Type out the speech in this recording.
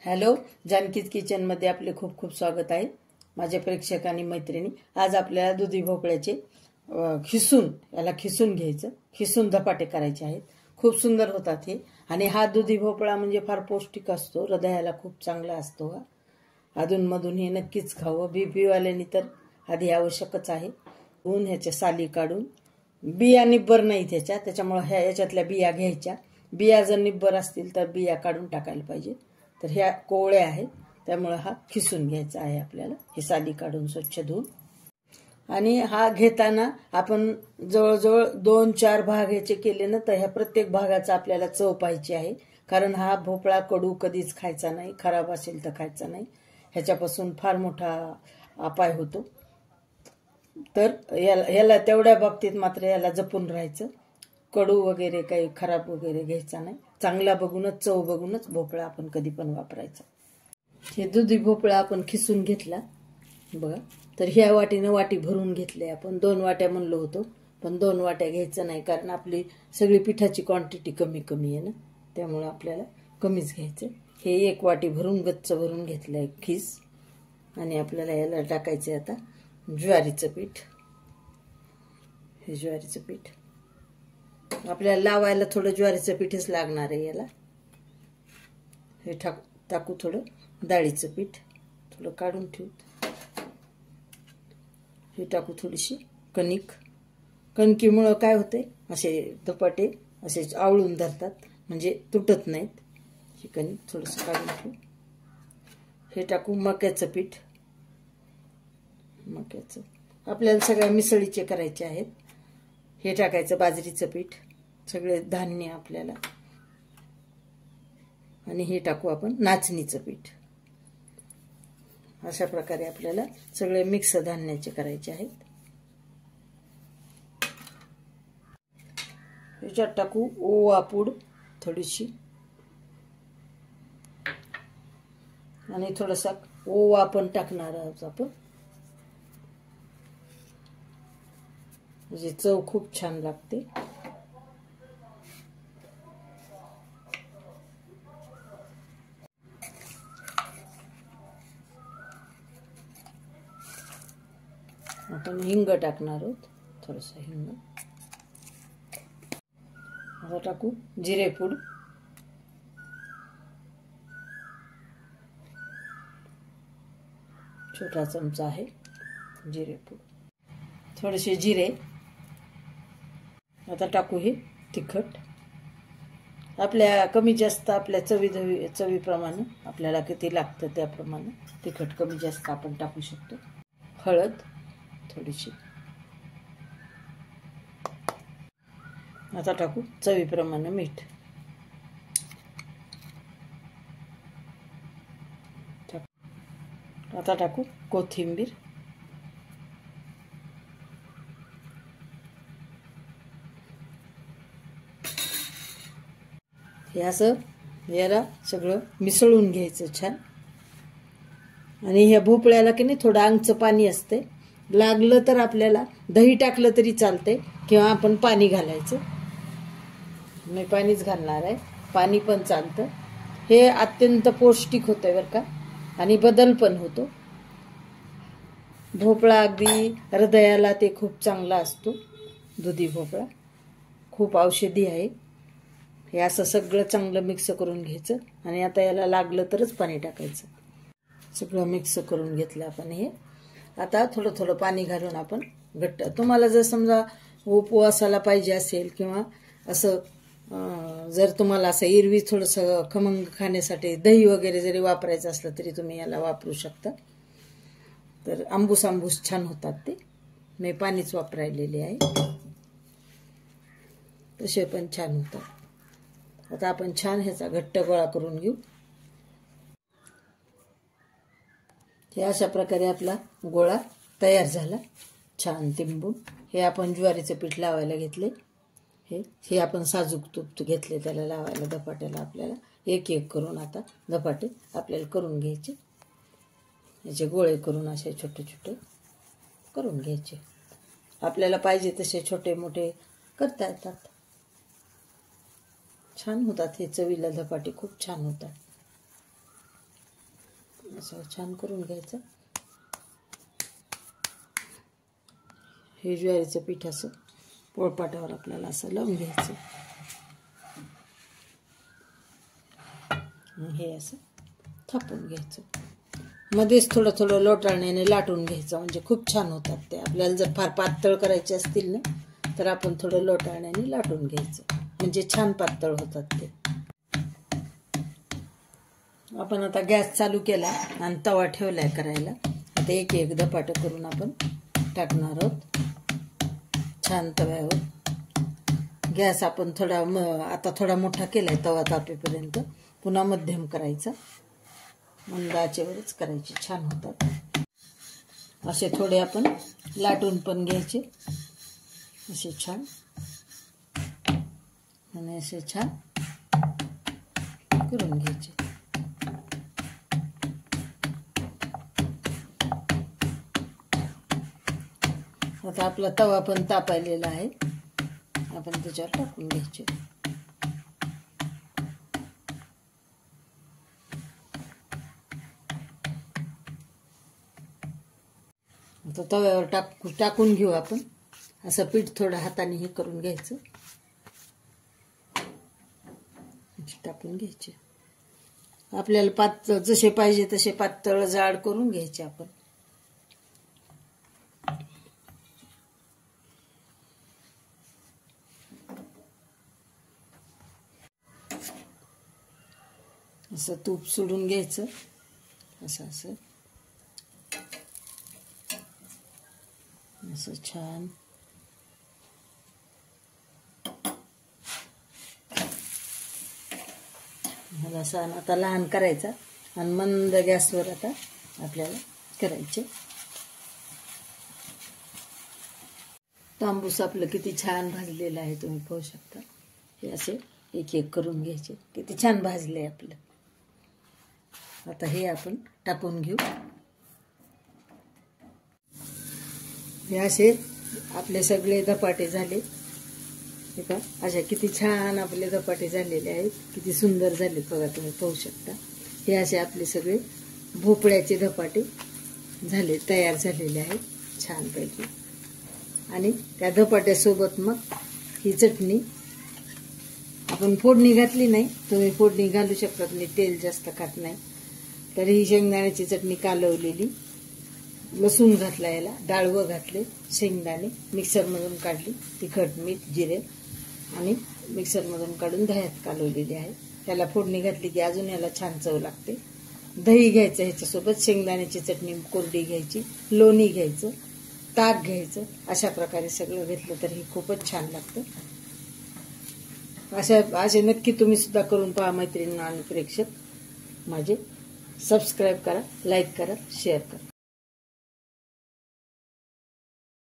Hello, जानकीज किचनमध्ये आपले खूप खूप स्वागत आहे. माझ्या प्रेक्षक आणि मैत्रिणी, आज आपल्याला दुधी भोपळ्याचे खिसून घ्यायचं, खिसून धपाटे करायचे आहेत. खूप सुंदर होतात हे. आणि हा दुधी भोपळा म्हणजे फार पौष्टिक असतो, हृदयाला खूप चांगला असतो. हा अधूनमधून हे नक्कीच खावं. बीपी वाल्यांनी तर आधी आवश्यकच आहे. ऊन ह्याच्या साली काढून, बिया निब्बर नाही त्याच्यामुळे याच्यातल्या बिया घ्यायच्या. बिया जर निब्बर असतील तर बिया काढून टाकायला पाहिजे. तर ह्या कोवळ्या आहेत, त्यामुळे हा खिसून घ्यायचा आहे आपल्याला. ही साली काढून स्वच्छ धुवून. आणि हा घेताना आपण जवळजवळ 2-4 भाग ह्याचे केले ना, तर ह्या प्रत्येक भागाचा आपल्याला चव पाहिजे आहे. कारण हा भोपळा कडू कधीच खायचा नाही, खराब असेल तर खायचा नाही. ह्याच्यापासून फार मोठा अपाय होतो. तर याला तेवढ्या बाबतीत मात्र याला जपून राहायचं. कडू वगैरे काही खराब वगैरे घ्यायचा नाही. चांगला बघूनच, चव बघूनच भोपळा आपण कधी पण वापरायचा. हे दुधी भोपळा आपण खिसून घेतला बघा. तर ह्या वाटीनं वाटी भरून घेतले आपण. 2 वाट्या म्हणलो होतो, पण 2 वाट्या घ्यायचं नाही, कारण आपली सगळी पिठाची क्वांटिटी कमी आहे ना, त्यामुळे आपल्याला कमीच घ्यायचं. हे 1 वाटी भरून गच्च भरून घेतलंय खीस. आणि आपल्याला याला टाकायचं आता ज्वारीचं पीठ. हे ज्वारीचं पीठ आपल्याला लावायला थोडं ज्वारीचं पीठच लागणार आहे याला. हे टाकू थोडं डाळीचं पीठ, थोडं काढून ठेवू. हे टाकू थोडीशी कणिक. कणकीमुळं काय होते, असे धपाटे असे आवळून धरतात, म्हणजे तुटत नाहीत. हे कणिक थोडंसं काढून ठेवू. हे टाकू मक्याचं पीठ. मक्याचं आपल्याला सगळ्या मिसळीचे करायचे आहेत. हे टाकायचं बाजरीचं पीठ, सगळे धान्य आपल्याला. आणि हे टाकू आपण नाचणीचं पीठ. अशा प्रकारे आपल्याला सगळे मिक्स धान्याचे करायचे आहेत. ह्याच्यात टाकू ओवा पूड थोडीशी, आणि थोडासा ओवा पण टाकणार आहोत आपण, म्हणजे चव खूप छान लागते. आपण हिंग टाकणार आहोत, थोडंसं हिंग. आता टाकू जिरेपूड. छोटा चमचा आहे जिरेपूड. थोडेसे जिरे. आता टाकू हे तिखट. आपल्या कमी जास्त आपल्या चवीप्रमाणे, आपल्याला किती लागतं त्याप्रमाणे तिखट कमी जास्त आपण टाकू शकतो. हळद थोडीशी. आता टाकू चवीप्रमाणे मीठ. आता टाकू कोथिंबीर. हे असं याला सगळं मिसळून घ्यायचं छान. आणि ह्या भोपळ्याला की नाही थोडं अंगचं पाणी असते. लागलं तर आपल्याला दही टाकलं तरी चालते, किंवा आपण पाणी घालायचं. मी पाणीच घालणार आहे, पाणी पण चालतं. हे अत्यंत पौष्टिक होतं बरं का, आणि बदल पण होतो. भोपळा अगदी हृदयाला ते खूप चांगला असतो. दुधी भोपळा खूप औषधी आहे. हे असं सगळं चांगलं मिक्स करून घ्यायचं. आणि आता याला लागलं तरच पाणी टाकायचं. सगळं मिक्स करून घेतलं आपण. हे आता थोडं थोडं पाणी घालून आपण घट्ट, तुम्हाला जर समजा उपवासाला पाहिजे असेल, किंवा असं जर तुम्हाला असं एरवी थोडंसं खमंग खाण्यासाठी दही वगैरे जरी वापरायचं असलं तरी तुम्ही याला वापरू शकता. तर आंबूस छान होतात ते. मी पाणीच वापरायलेले आहे, तसे पण छान होतात. आता आपण छान ह्याचा घट्ट गोळा करून घेऊ. हे अशा प्रकारे आपला गोळा तयार झाला, छान तिंबून. हे आपण ज्वारीचं पीठ लावायला घेतले. हे आपण साजूक तूप घेतले त्याला लावायला धपाट्याला. आपल्याला एक एक करून आता धपाटे आपल्याला करून घ्यायचे. याचे गोळे करून असे छोटे छोटे करून घ्यायचे. आपल्याला पाहिजे तसे छोटे मोठे करता येतात. छान होतात हे चवीला धपाटे, खूप छान होतात. असं छान करून घ्यायचं. हे ज्वारीचं पीठ असं पोळपाटावर आपल्याला असं लावून घ्यायचं. हे असं थापून घ्यायचं. मध्येच थोडं थोडं लोटाळण्याने लाटून घ्यायचं, म्हणजे खूप छान होतात ते. आपल्याला जर फार पातळ करायचे असतील ना तर आपण थोडं लोटाळण्याने लाटून घ्यायचं, म्हणजे छान पातळ होतात ते. आपण आता गॅस चालू केला आणि तवा ठेवलाय करायला. आता एक एक धपाटं करून आपण टाकणार आहोत छान तव्यावर. गॅस आपण आता थोडा मोठा केलाय तवा तापेपर्यंत. पुन्हा मध्यम करायचा, मंद आचेवरच करायचे, छान होतात. असे थोडे आपण लाटून पण घ्यायचे असे छान, आणि असे छान करून घ्यायचे. आता आपला तवा पण तापायलेला आहे, आपण त्याच्यावर टाकून घ्यायचे. आता तव्यावर टाकून घेऊ आपण. असं पीठ थोडं हाताने हे करून घ्यायचं, टाकून घ्यायचे. आपल्याला पातळ जसे पाहिजे तसे पातळ जाड करून घ्यायचे आपण. असं तूप सोडून घ्यायचं, असं असं असं छान. मला असा आता लहान करायचा आणि मंद गॅसवर आता आपल्याला करायचे. तांबूस आपलं किती छान भाजलेलं आहे, तुम्ही पाहू शकता. हे असे एक एक करून घ्यायचे. किती छान भाजले आपलं. आता हे आपण टाकून घेऊ. हे असे आपले सगळे धपाटे झाले. हे का अशा किती छान आपले धपाटे झालेले आहेत, किती सुंदर झाले बघा, तुम्ही पाहू शकता. हे असे आपले सगळे भोपळ्याचे धपाटे तयार झालेले आहेत छानपैकी. आणि त्या धपाट्यासोबत मग ही चटणी आपण फोडणी घातली नाही, तुम्ही फोडणी घालू शकतात, मी तेल जास्त खात नाही. तर ही शेंगदाण्याची चटणी कालवलेली, लसूण घातला, याला डाळवं घातले, शेंगदाणे मिक्सरमधून काढली, तिखट मीठ जिरे आणि मिक्सरमधून काढून दह्यात कालवलेली आहे. त्याला फोडणी घातली की अजून याला छान चव लागते. दही घ्यायचं ह्याच्यासोबत, शेंगदाण्याची चटणी कोरडी घ्यायची, लोणी घ्यायचं, ताक घ्यायचं. अशा प्रकारे सगळं घेतलं तर हे खूपच छान लागतं. असे नक्की तुम्ही सुद्धा करून पहा मैत्रिणी आणि प्रेक्षक माझे. सबस्क्राईब करा, लाईक करा, शेअर करा.